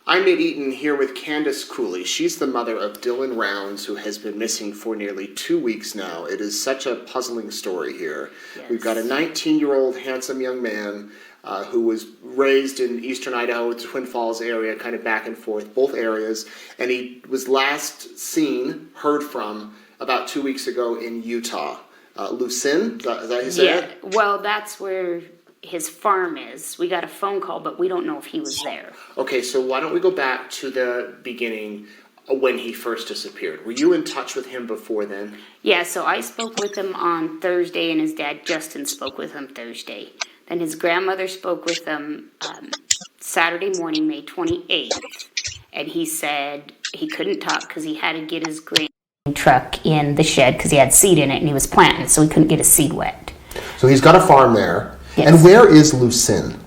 I'm Nate Eaton here with Candice Cooley. She's the mother of Dylan Rounds, who has been missing for nearly 2 weeks now. It is such a puzzling story here. Yes. We've got a 19-year-old handsome young man who was raised in eastern Idaho, Twin Falls area, kind of back and forth, both areas. And he was last seen, heard from, about 2 weeks ago in Utah. Lucin, is that how you say it? Yeah, well, that's where his farm is. We got a phone call, but we don't know if he was there. Okay, so why don't we go back to the beginning when he first disappeared. Were you in touch with him before then? Yeah, so I spoke with him on Thursday, and his dad, Justin, spoke with him Thursday. Then his grandmother spoke with him Saturday morning, May 28th, and he said he couldn't talk because he had to get his grain truck in the shed because he had seed in it, and he was planting, so he couldn't get his seed wet. So he's got a farm there. Yes. And where is Lucin?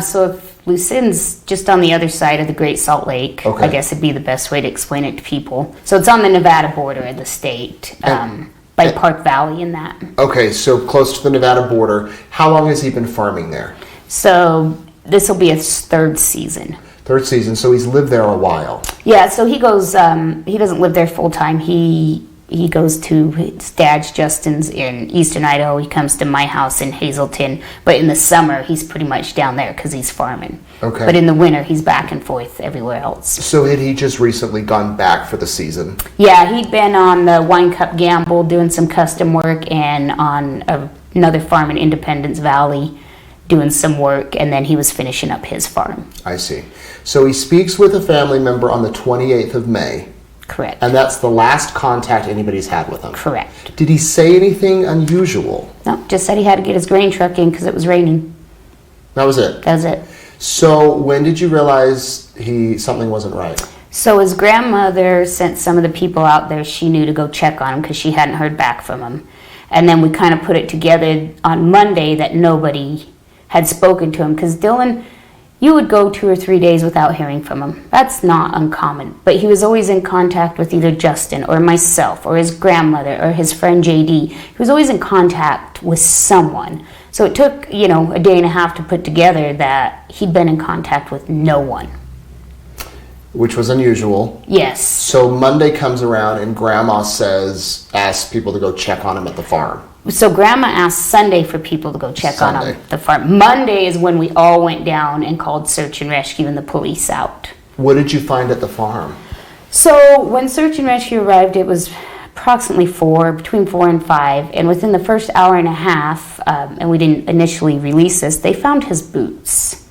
So if Lucin's just on the other side of the Great Salt Lake, okay. I guess it'd be the best way to explain it to people. So it's on the Nevada border of the state, by Park Valley and that. Okay, so close to the Nevada border. How long has he been farming there? So this will be his third season. Third season, so he's lived there a while. Yeah, so he goes, he doesn't live there full time. He goes to his dad's, Justin's, in eastern Idaho. He comes to my house in Hazelton. But in the summer, he's pretty much down there because he's farming. Okay. But in the winter, he's back and forth everywhere else. So had he just recently gone back for the season? Yeah, he'd been on the Wine Cup Gamble doing some custom work and on another farm in Independence Valley doing some work, and then he was finishing up his farm. I see. So he speaks with a family member on the 28th of May. Correct. And that's the last contact anybody's had with him? Correct. Did he say anything unusual? No, just said he had to get his grain truck in because it was raining. That was it? That was it. So when did you realize something wasn't right? So his grandmother sent some of the people out there she knew to go check on him because she hadn't heard back from him. And then we kind of put it together on Monday that nobody had spoken to him because Dylan, you would go 2 or 3 days without hearing from him. That's not uncommon. But he was always in contact with either Justin or myself or his grandmother or his friend JD. He was always in contact with someone. So it took, a day and a half to put together that he'd been in contact with no one. Which was unusual. Yes. So Monday comes around and Grandma asks people to go check on him at the farm. So Grandma asked Sunday for people to go check on him at the farm. Monday is when we all went down and called search and rescue and the police out. What did you find at the farm? So when search and rescue arrived, it was approximately between 4 and 5. And within the first hour and a half, and we didn't initially release this, they found his boots.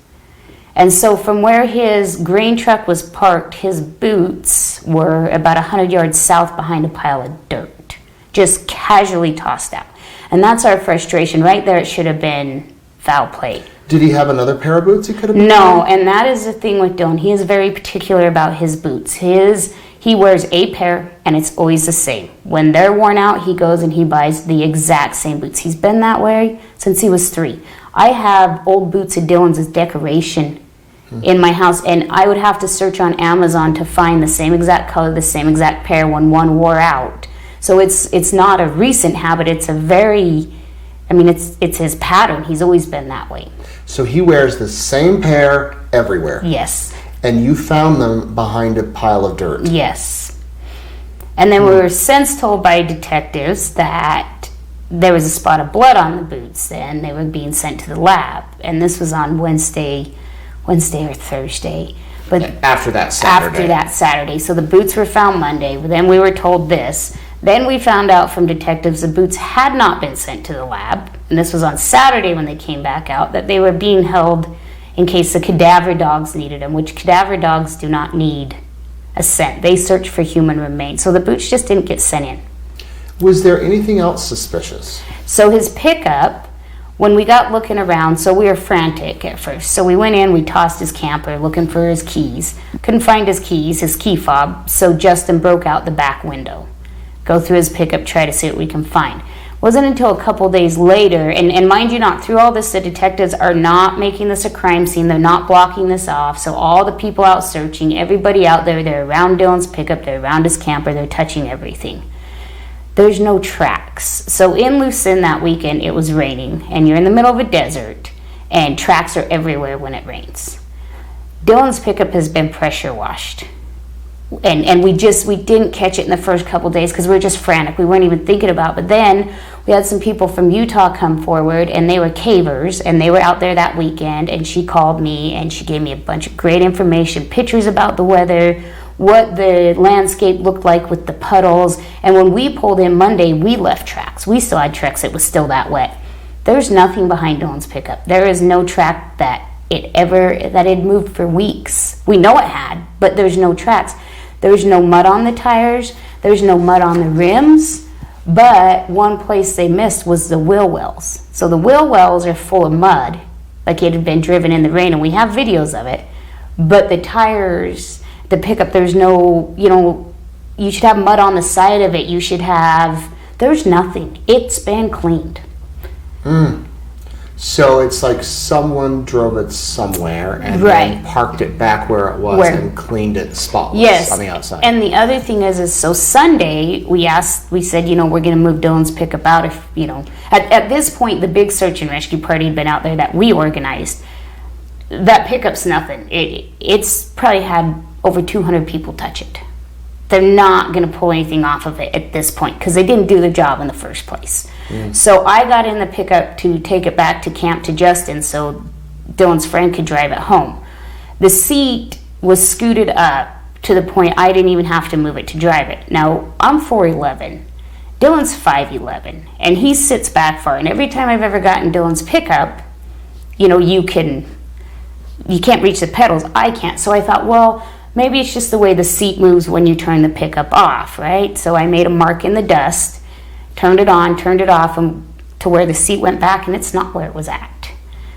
And so from where his grain truck was parked, his boots were about 100 yards south behind a pile of dirt, just casually tossed out. And that's our frustration. Right there, it should have been foul play. Did he have another pair of boots he could have been No, wearing? And that is the thing with Dylan. He is very particular about his boots. He wears a pair, and it's always the same. When they're worn out, he goes and he buys the exact same boots. He's been that way since he was 3. I have old boots of Dylan's as decoration in my house, and I would have to search on Amazon to find the same exact color, the same exact pair when one wore out. So it's not a recent habit. It's it's his pattern. He's always been that way. So he wears the same pair everywhere? Yes. And you found them behind a pile of dirt? Yes. And then we were since told by detectives that there was a spot of blood on the boots and they were being sent to the lab. And this was on Wednesday or Thursday. But after that Saturday. So the boots were found Monday. Then we were told this. Then we found out from detectives the boots had not been sent to the lab, and this was on Saturday when they came back out, that they were being held in case the cadaver dogs needed them, which cadaver dogs do not need a scent. They search for human remains, so the boots just didn't get sent in. Was there anything else suspicious? So his pickup, when we got looking around, so we were frantic at first. So we went in, we tossed his camper looking for his keys. Couldn't find his keys, his key fob, so Justin broke out the back window. Go through his pickup, try to see what we can find. Wasn't until a couple days later, and mind you not, through all this, the detectives are not making this a crime scene. They're not blocking this off. So all the people out searching, everybody out there, they're around Dylan's pickup, they're around his camper, they're touching everything. There's no tracks. So in Lucin that weekend, it was raining, and you're in the middle of a desert, and tracks are everywhere when it rains. Dylan's pickup has been pressure washed. And we didn't catch it in the first couple days because we were just frantic. We weren't even thinking about it. But then we had some people from Utah come forward, and they were cavers, and they were out there that weekend, and she called me, and she gave me a bunch of great information, pictures about the weather, what the landscape looked like with the puddles. And when we pulled in Monday, we left tracks. We still had tracks. It was still that wet. There's nothing behind Dylan's pickup. There is no track that it had moved for weeks. We know it had, but there's no tracks. There's no mud on the tires. There's no mud on the rims. But one place they missed was the wheel wells. So the wheel wells are full of mud, like it had been driven in the rain, and we have videos of it. But the tires, the pickup, there's no, you should have mud on the side of it. There's nothing. It's been cleaned. So it's like someone drove it somewhere and then parked it back where it was and cleaned it spotless on the outside. And the other thing is so Sunday we said, we're going to move Dylan's pickup out if, at this point the big search and rescue party had been out there that we organized. That pickup's nothing. It's probably had over 200 people touch it. They're not going to pull anything off of it at this point because they didn't do the job in the first place. So I got in the pickup to take it back to camp to Justin so Dylan's friend could drive it home. The seat was scooted up to the point I didn't even have to move it to drive it. Now, I'm 4'11". Dylan's 5'11", and he sits back far. And every time I've ever gotten Dylan's pickup, you can't reach the pedals. I can't. So I thought, well, maybe it's just the way the seat moves when you turn the pickup off, right? So I made a mark in the dust, turned it on, turned it off, and to where the seat went back, and it's not where it was at.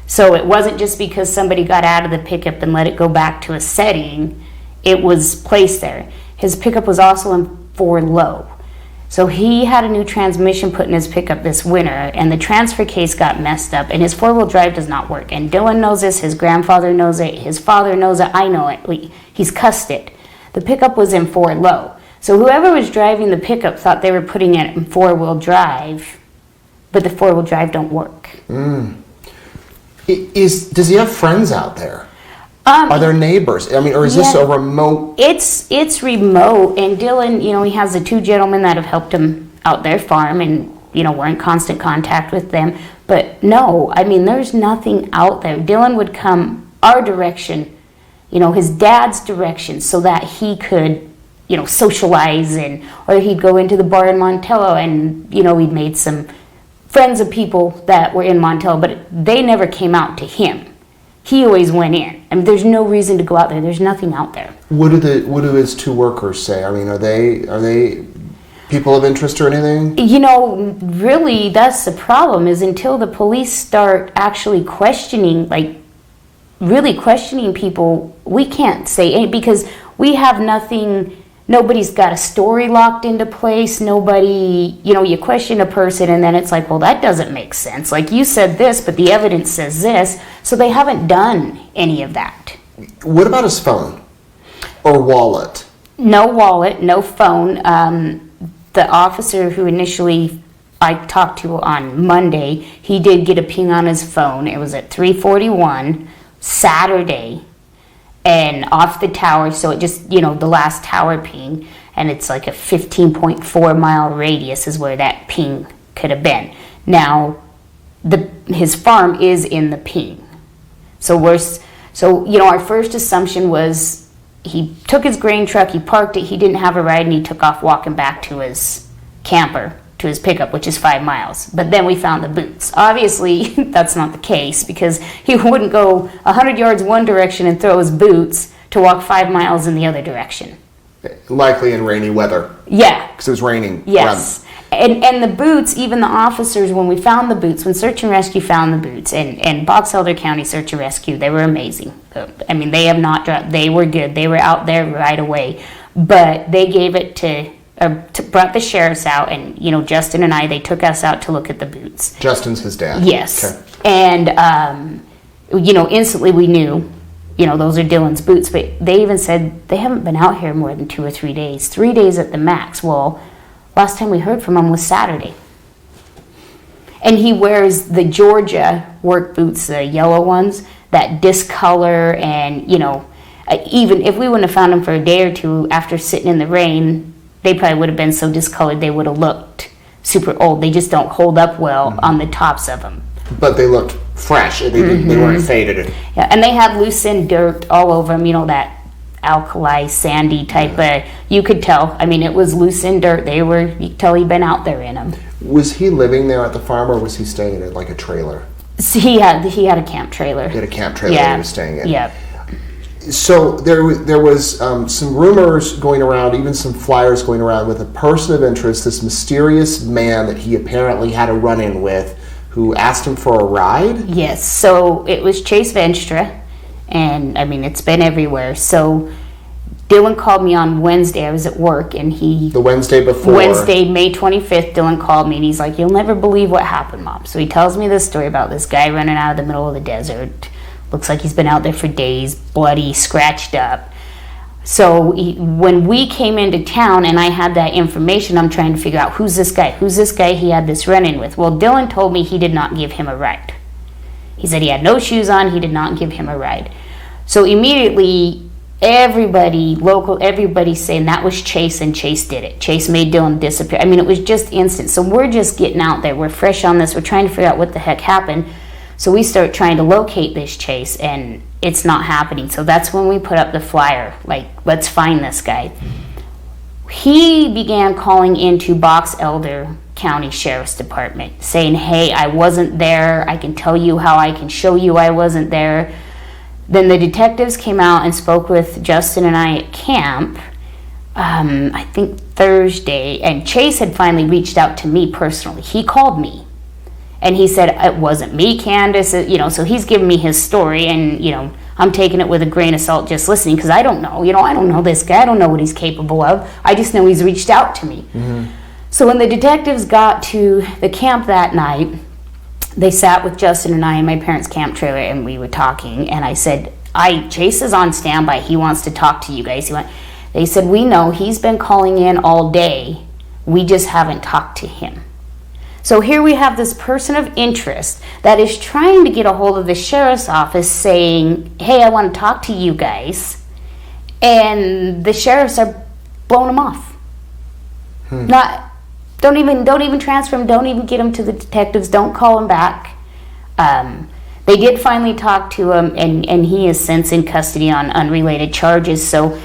So it wasn't just because somebody got out of the pickup and let it go back to a setting. It was placed there. His pickup was also in 4 low. So he had a new transmission put in his pickup this winter, and the transfer case got messed up, and his 4-wheel drive does not work. And Dylan knows this, his grandfather knows it, his father knows it, I know it. He's cussed it. The pickup was in 4 low. So whoever was driving the pickup thought they were putting it in 4-wheel drive, but the 4-wheel drive don't work. Does he have friends out there? Are there neighbors? Or is this a remote? It's remote, and Dylan, he has the 2 gentlemen that have helped him out their farm, and we're in constant contact with them. But no, there's nothing out there. Dylan would come our direction, his dad's direction, so that he could, socialize, or he'd go into the bar in Montello, and we'd made some friends of people that were in Montello, but they never came out to him. He always went in. There's no reason to go out there. There's nothing out there. What do his 2 workers say? Are they people of interest or anything? Really, that's the problem. Is until the police start actually questioning, really questioning people, we can't say anything because we have nothing. Nobody's got a story locked into place. Nobody, you question a person and then it's like, well, that doesn't make sense. Like you said this, but the evidence says this. So they haven't done any of that. What about his phone or wallet? No wallet, no phone. The officer who initially I talked to on Monday, he did get a ping on his phone. It was at 3:41 Saturday. And off the tower, so it just, the last tower ping, and it's like a 15.4 mile radius is where that ping could have been. Now, his farm is in the ping. So our first assumption was he took his grain truck, he parked it, he didn't have a ride, and he took off walking back to his camper, to his pickup, which is 5 miles. But then we found the boots. Obviously, that's not the case because he wouldn't go 100 yards one direction and throw his boots to walk 5 miles in the other direction. Likely in rainy weather. Yeah. Because it was raining. Yes. And the boots, even the officers, when we found the boots, when Search and Rescue found the boots, and Box Elder County Search and Rescue, they were amazing. They have not dropped, they were good. They were out there right away. But they gave it brought the sheriffs out, and Justin and I, they took us out to look at the boots. Justin's his dad. Yes. Okay. And instantly we knew those are Dylan's boots, but they even said they haven't been out here more than 2 or 3 days, 3 days at the max. Well, last time we heard from him was Saturday, and he wears the Georgia work boots, the yellow ones that discolor, and Even if we wouldn't have found them for a day or two after sitting in the rain, they probably would have been so discolored they would have looked super old. They just don't hold up well on the tops of them. But they looked fresh. They weren't faded. Yeah, and they had loosened dirt all over them, that alkali, sandy type of, you could tell. I mean, it was loosened dirt. You could tell he'd been out there in them. Was he living there at the farm, or was he staying in like a trailer? So he had a camp trailer. He had a camp trailer that he was staying in. Yeah. So there was some rumors going around, even some flyers going around with a person of interest, this mysterious man that he apparently had a run-in with, who asked him for a ride? Yes, so it was Chase Venstra, and I mean, it's been everywhere. So Dylan called me on Wednesday. I was at work, and the Wednesday before? Wednesday, May 25th, Dylan called me, and he's like, "You'll never believe what happened, Mom." So he tells me this story about this guy running out of the middle of the desert. Looks like he's been out there for days, bloody, scratched up. So when we came into town and I had that information, I'm trying to figure out who's this guy he had this run-in with. Well, Dylan told me he did not give him a ride. He said he had no shoes on, he did not give him a ride. So immediately, everybody saying that was Chase, and Chase did it. Chase made Dylan disappear. I mean, it was just instant. So we're just getting out there. We're fresh on this. We're trying to figure out what the heck happened. So we start trying to locate this Chase, and it's not happening. So that's when we put up the flyer, like, let's find this guy. He began calling into Box Elder County Sheriff's Department, saying, "Hey, I wasn't there. I can tell you how I can show you I wasn't there." Then the detectives came out and spoke with Justin and I at camp, I think Thursday, and Chase had finally reached out to me personally. He called me. And he said, "It wasn't me, Candice," so he's giving me his story, and, I'm taking it with a grain of salt just listening, because I don't know, I don't know this guy, I don't know what he's capable of, I just know he's reached out to me. Mm-hmm. So when the detectives got to the camp that night, they sat with Justin and I in my parents' camp trailer, and we were talking, and I said, Chase is on standby, he wants to talk to you guys. They said, "We know, he's been calling in all day, we just haven't talked to him." So here we have this person of interest that is trying to get a hold of the sheriff's office saying, "Hey, I want to talk to you guys." And the sheriffs are blowing him off. Don't even transfer him, don't even get him to the detectives, don't call him back. They did finally talk to him, and he is since in custody on unrelated charges. So,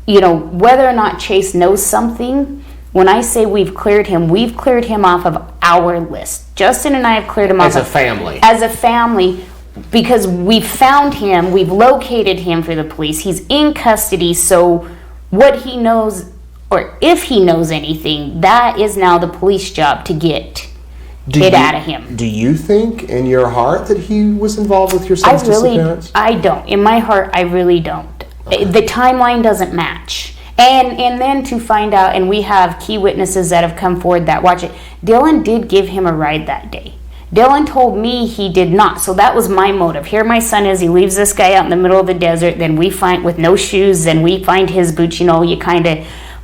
whether or not Chase knows something, when I say we've cleared him off of our list. Justin and I have cleared him off as a family. As a family, because we've found him, we've located him for the police. He's in custody, so what he knows, or if he knows anything, that is now the police job to get it out of him. Do you think in your heart that he was involved with your son's disappearance? I don't. In my heart, I really don't. Okay. The timeline doesn't match. And then to find out, and we have key witnesses that have come forward that watch it, Dylan did give him a ride that day. Dylan told me he did not, so that was my motive. Here my son is, he leaves this guy out in the middle of the desert, then we find, with no shoes, then we find his boots,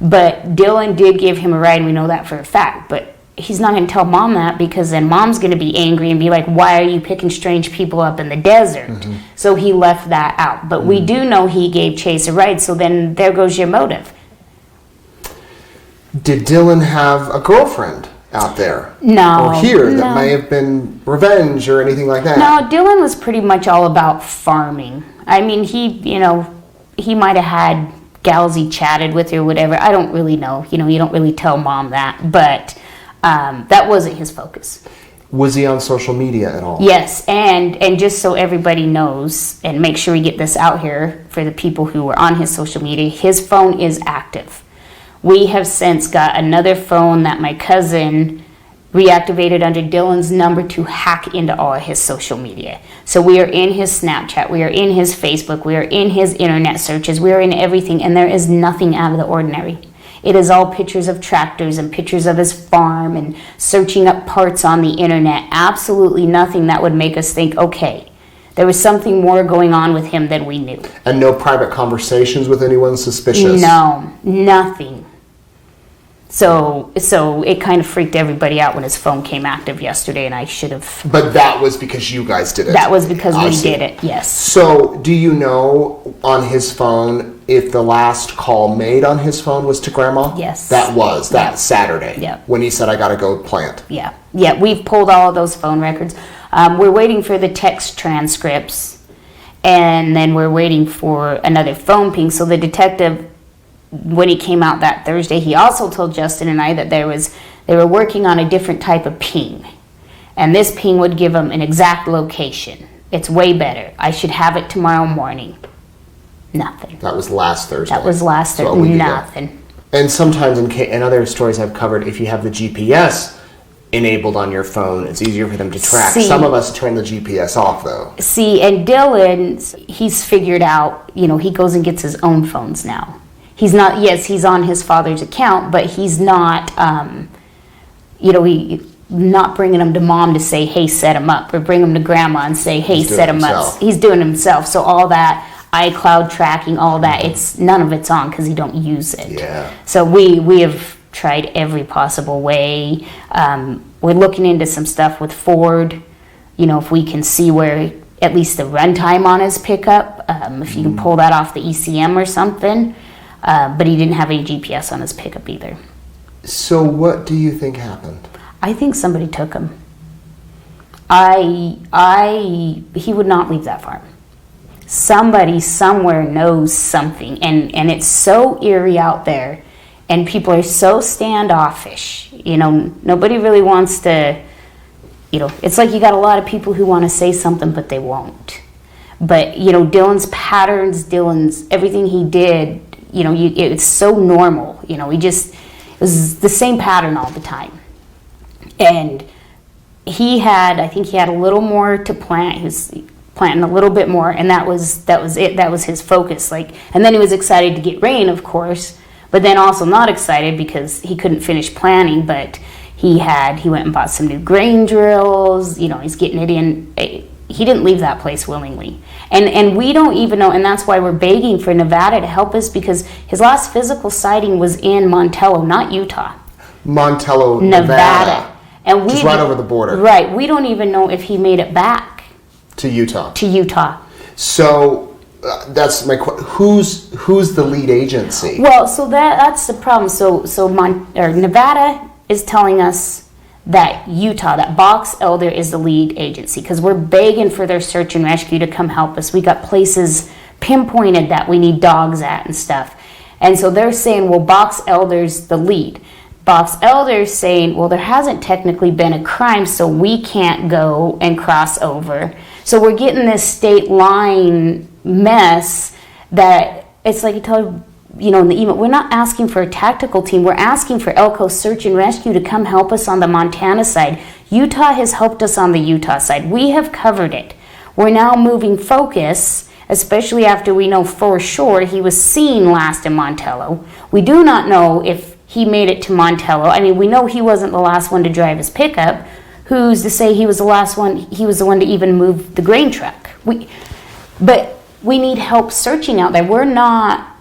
but Dylan did give him a ride, and we know that for a fact, but he's not going to tell Mom that, because then Mom's going to be angry and be like, "Why are you picking strange people up in the desert?" Mm-hmm. So he left that out. But we do know he gave Chase a ride, so then there goes your motive. Did Dylan have a girlfriend out there? No. Or here that may have been revenge or anything like that? No, Dylan was pretty much all about farming. I mean, he might have had gals he chatted with or whatever. I don't really know. You don't really tell Mom that. But that wasn't his focus. Was he on social media at all? Yes, and just so everybody knows, and make sure we get this out here for the people who were on his social media, his phone is active. We have since got another phone that my cousin reactivated under Dylan's number to hack into all of his social media. So we are in his Snapchat, we are in his Facebook, we are in his internet searches, we are in everything, and there is nothing out of the ordinary. It is all pictures of tractors and pictures of his farm and searching up parts on the internet. Absolutely nothing that would make us think, okay, there was something more going on with him than we knew. And no private conversations with anyone suspicious? No, nothing. So it kind of freaked everybody out when his phone came active yesterday, and I should have. But that was because you guys did it. That was because we did it, yes. So do you know on his phone if the last call made on his phone was to Grandma? Yes. That Saturday. Yeah. When he said, I got to go plant. Yeah. Yeah, we've pulled all of those phone records. We're waiting for the text transcripts, and then we're waiting for another phone ping. So the detective, when he came out that Thursday, he also told Justin and I that they were working on a different type of ping, and this ping would give them an exact location. It's way better. I should have it tomorrow morning. Nothing. That was last Thursday. So nothing. And sometimes in other stories I've covered, if you have the GPS enabled on your phone, it's easier for them to track. Some of us turn the GPS off, though. See, and Dylan, he's figured out, he goes and gets his own phones now. He's not, yes, he's on his father's account, but he's not, not bringing them to Mom to say, hey, set him up, or bring them to Grandma and say, hey, set him up. He's doing it himself. So all that iCloud tracking, all that, none of it's on because he don't use it. Yeah. So we have tried every possible way. We're looking into some stuff with Ford, if we can see where at least the runtime on his pickup, if you can pull that off the ECM or something. But he didn't have any GPS on his pickup either. So what do you think happened? I think somebody took him. He would not leave that farm. Somebody somewhere knows something, and it's so eerie out there, and people are so standoffish. Nobody really wants to, it's like you got a lot of people who want to say something, but they won't. But, Dylan's patterns, everything he did, it's so normal. It was the same pattern all the time. And I think he had a little more to plant. He was planting a little bit more, and that was it. That was his focus. And then he was excited to get rain, of course, but then also not excited because he couldn't finish planting. But he went and bought some new grain drills. He's getting it in. He didn't leave that place willingly. And we don't even know, and that's why we're begging for Nevada to help us, because his last physical sighting was in Montello, not Utah. Montello, Nevada. And just right over the border. Right. We don't even know if he made it back. To Utah. So that's my question. Who's the lead agency? Well, so that's the problem. So Nevada is telling us that that Box Elder is the lead agency, because we're begging for their search and rescue to come help us. We got places pinpointed that we need dogs at and stuff. And so they're saying, well, Box Elder's the lead. Box Elder's saying, well, there hasn't technically been a crime, so we can't go and cross over. So we're getting this state line mess that it's like you tell in the email, we're not asking for a tactical team. We're asking for Elko Search and Rescue to come help us on the Montana side. Utah has helped us on the Utah side. We have covered it. We're now moving focus, especially after we know for sure he was seen last in Montello. We do not know if he made it to Montello. I mean, we know he wasn't the last one to drive his pickup. Who's to say he was the last one? He was the one to even move the grain truck. But we need help searching out there. We're not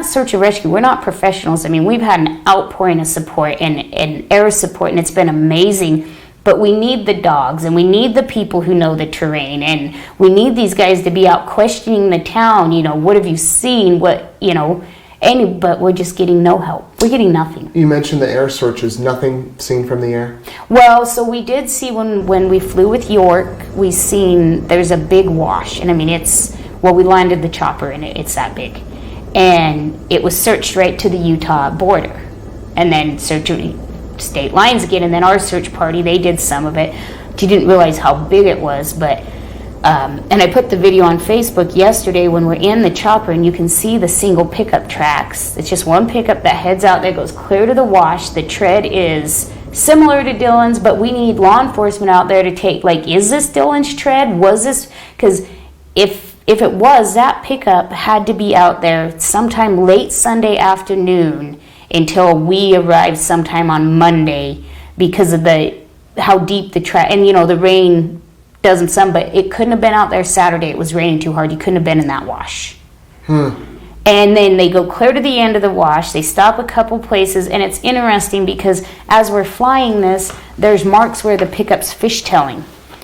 search and rescue. We're not professionals. I mean, we've had an outpouring of support and air support, and it's been amazing. But we need the dogs, and we need the people who know the terrain, and we need these guys to be out questioning the town. What have you seen? But we're just getting no help. We're getting nothing. You mentioned the air searches. Nothing seen from the air? Well, so we did see when we flew with York, we seen there's a big wash. And I mean, we landed the chopper in it. It's that big. And it was searched right to the Utah border. And then searching state lines again. And then our search party, they did some of it. You didn't realize how big it was, but... and I put the video on Facebook yesterday when we're in the chopper, and you can see the single pickup tracks. It's just one pickup that heads out that goes clear to the wash. The tread is similar to Dylan's, but we need law enforcement out there to take, is this Dylan's tread? Was this? Because if it was, that pickup had to be out there sometime late Sunday afternoon until we arrived sometime on Monday because of how deep the track, and the rain doesn't some, but it couldn't have been out there Saturday. It was raining too hard. You couldn't have been in that wash. And And then they go clear to the end of the wash. They stop a couple places, and it's interesting because as we're flying this, there's marks where the pickup's fishtailing.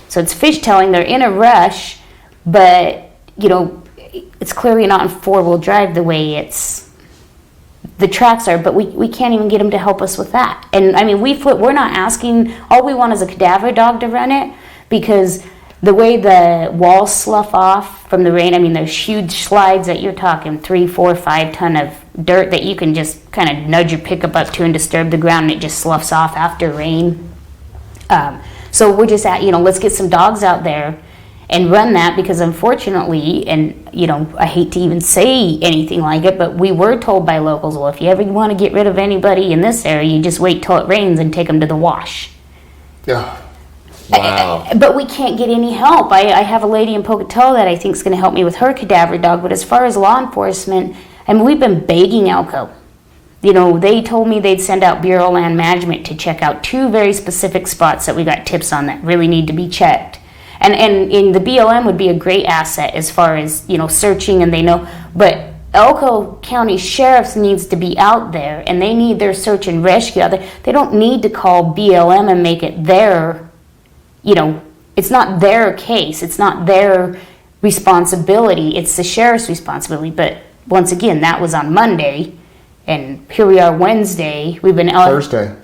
So it's fishtailing. They're in a rush, but it's clearly not in four-wheel drive the way the tracks are. But we can't even get them to help us with that. And I mean, we're not asking. All we want is a cadaver dog to run it, because the way the walls slough off from the rain, I mean, there's huge slides that you're talking 3, 4, 5 ton of dirt that you can just kind of nudge your pickup up to and disturb the ground, and it just sloughs off after rain. So we're just let's get some dogs out there and run that, because unfortunately, and I hate to even say anything like it, but we were told by locals, well, if you ever want to get rid of anybody in this area, you just wait till it rains and take them to the wash. Yeah. Wow. But we can't get any help. I have a lady in Pocatello that I think is going to help me with her cadaver dog. But as far as law enforcement, I mean, we've been begging Elko. They told me they'd send out Bureau of Land Management to check out 2 very specific spots that we got tips on that really need to be checked. And in the BLM would be a great asset as far as, searching, and they know. But Elko County Sheriff's needs to be out there, and they need their search and rescue out there. They don't need to call BLM and make it their... it's not their case. It's not their responsibility. It's the sheriff's responsibility. But once again, that was on Monday, and here we are Wednesday. We've been Thursday.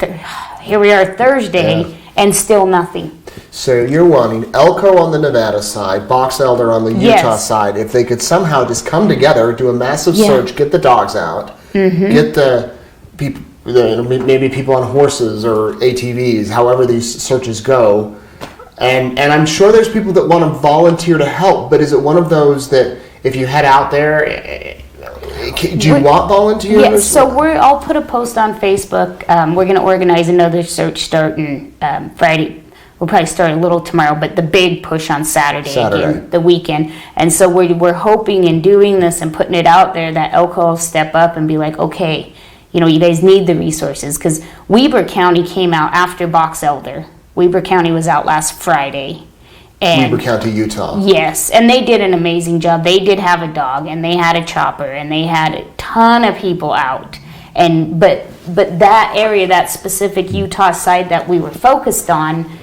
Here we are Thursday, and still nothing. So you're wanting Elko on the Nevada side, Box Elder on the Utah side. If they could somehow just come together, do a massive search, get the dogs out, get the people, maybe people on horses or ATVs, however these searches go. And I'm sure there's people that want to volunteer to help, but is it one of those that if you head out there, do you want volunteers? Yes, so I'll put a post on Facebook. We're going to organize another search starting Friday. We'll probably start a little tomorrow, but the big push on Saturday. Again, the weekend. And so we're hoping in doing this and putting it out there that Elko will step up and be like, okay, you guys need the resources, because Weber County came out after Box Elder. Weber County was out last Friday. And Weber County, Utah. Yes, and they did an amazing job. They did have a dog, and they had a chopper, and they had a ton of people out. And but that area, that specific Utah side that we were focused on,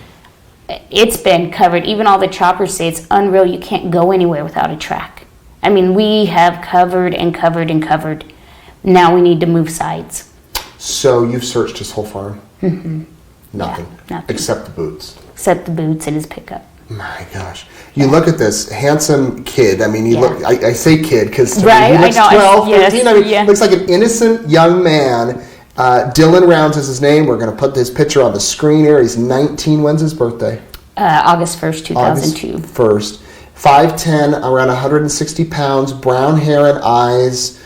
it's been covered. Even all the choppers say it's unreal. You can't go anywhere without a track. I mean, we have covered and covered and covered. Now we need to move sides. So you've searched his whole farm? Mm-hmm. Nothing. Yeah, nothing. Except the boots. Except the boots and his pickup. My gosh. You look at this handsome kid. I mean, I say kid because he looks 12, 13. Looks like an innocent young man. Dylan Rounds is his name. We're going to put his picture on the screen here. He's 19. When's his birthday? August 1st, 2002. August 1st. 5'10", around 160 pounds, brown hair and eyes.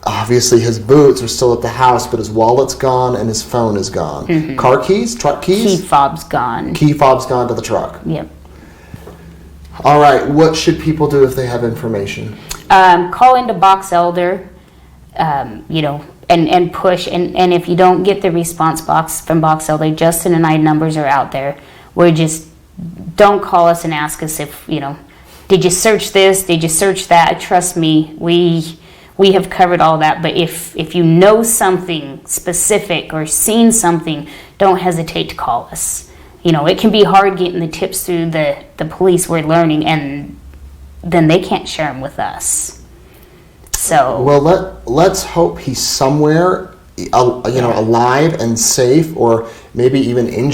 Obviously, his boots are still at the house, but his wallet's gone and his phone is gone. Mm-hmm. Car keys? Truck keys? Key fob's gone. Key fob's gone to the truck. Yep. All right. What should people do if they have information? Call into Box Elder, and push. And if you don't get the response box from Box Elder, Justin and I numbers are out there. Don't call us and ask us if, did you search this? Did you search that? Trust me, we have covered all that. But if you know something specific or seen something, don't hesitate to call us. It can be hard getting the tips through the police, we're learning, and then they can't share them with us. So let's hope he's somewhere, alive and safe, or maybe even injured.